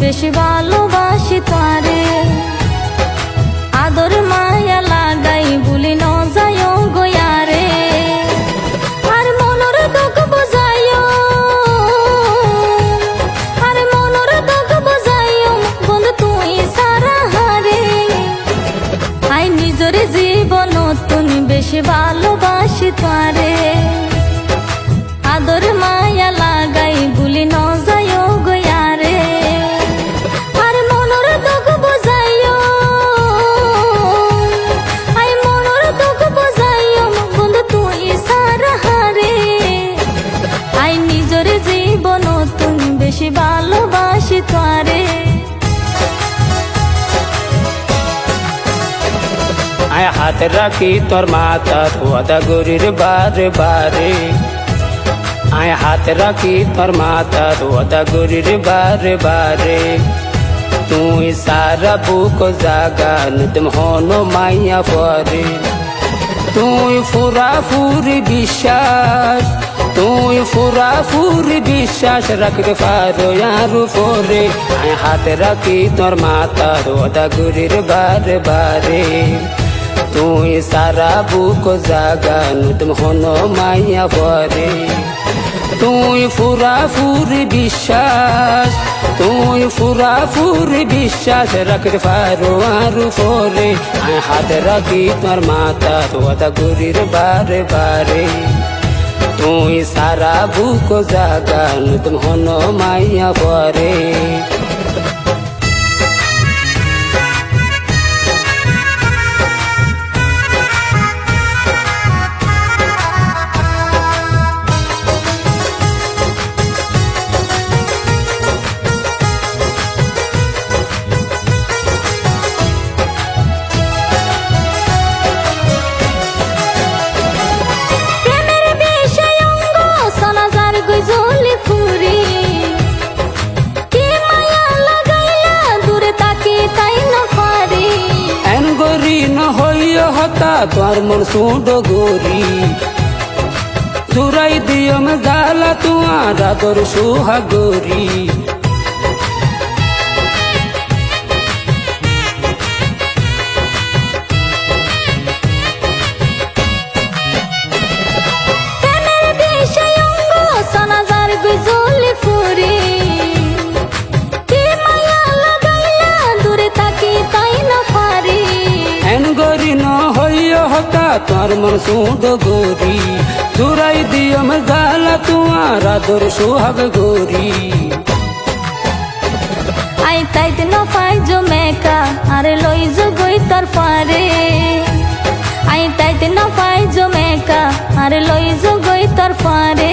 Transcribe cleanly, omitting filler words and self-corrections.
বেশি ভালোবাসি তোরে। আদর মায়া লাগাই ভুলি ন যাইও গয়ারে। আর মনের দুঃখ বুঝাইও, আর মনের দুঃখ বুঝাইও বন্ধু তুই সারা হারে। আই নিজের জীবন নতুন বেশি ভালোবাসি তোরে। আদর মায়া লাগাই ভুলি ন যাইও গয়ারে। আর মনের দুঃখ বুঝাইও, আই মনের দুঃখ বুঝাইও বন্ধু তুই সারা হারে। আই নিজের জীবন নতুন বেশি ভালোবাসি তোরে। আয় হাত রাখি তোর মাথা ধোয়াদা গরির বারে বারে। আয় হাত রাখি তোর মাথা ধোয়াদা গরির বারে বারে। তুই সারা বুক জাগা নদম হন মাইয়া পরে। তুই ফুরা ফুরি বিশ্বাস, তুই ফুরা ফুরি বিশ্বাস রাখতে পারো আর পরে। আয় হাত রাখি তোর মাথা ধোয়াদা গরির বারে বারে। তুই সারা বুক জাগা নদম হন মাইয়া পরে। তুই ফুরা ফুরি বিশ্বাস, তুই ফুরা ফুরি বিশ্বাস রাখতে পারো আর পরে। আয় হাত রাখি তোর মাথা ধোয়াদা গরির বারে বারে। তুই সারা বুক জাগা নদম হন মাইয়া পরে। তোর মন সুড গোরি চুরাই দিও মে গালা তোমার আদর সুহাগরি। তোর মন সুড গোরি চুরাই দিও মে গালা তোমার আদর সুহাগ গোরি। আই তাইতে ন পাই জমেকা আর লই গই তোর পারে। আই তাইতে ন পাই জমেকা আর লই গই তোর পারে।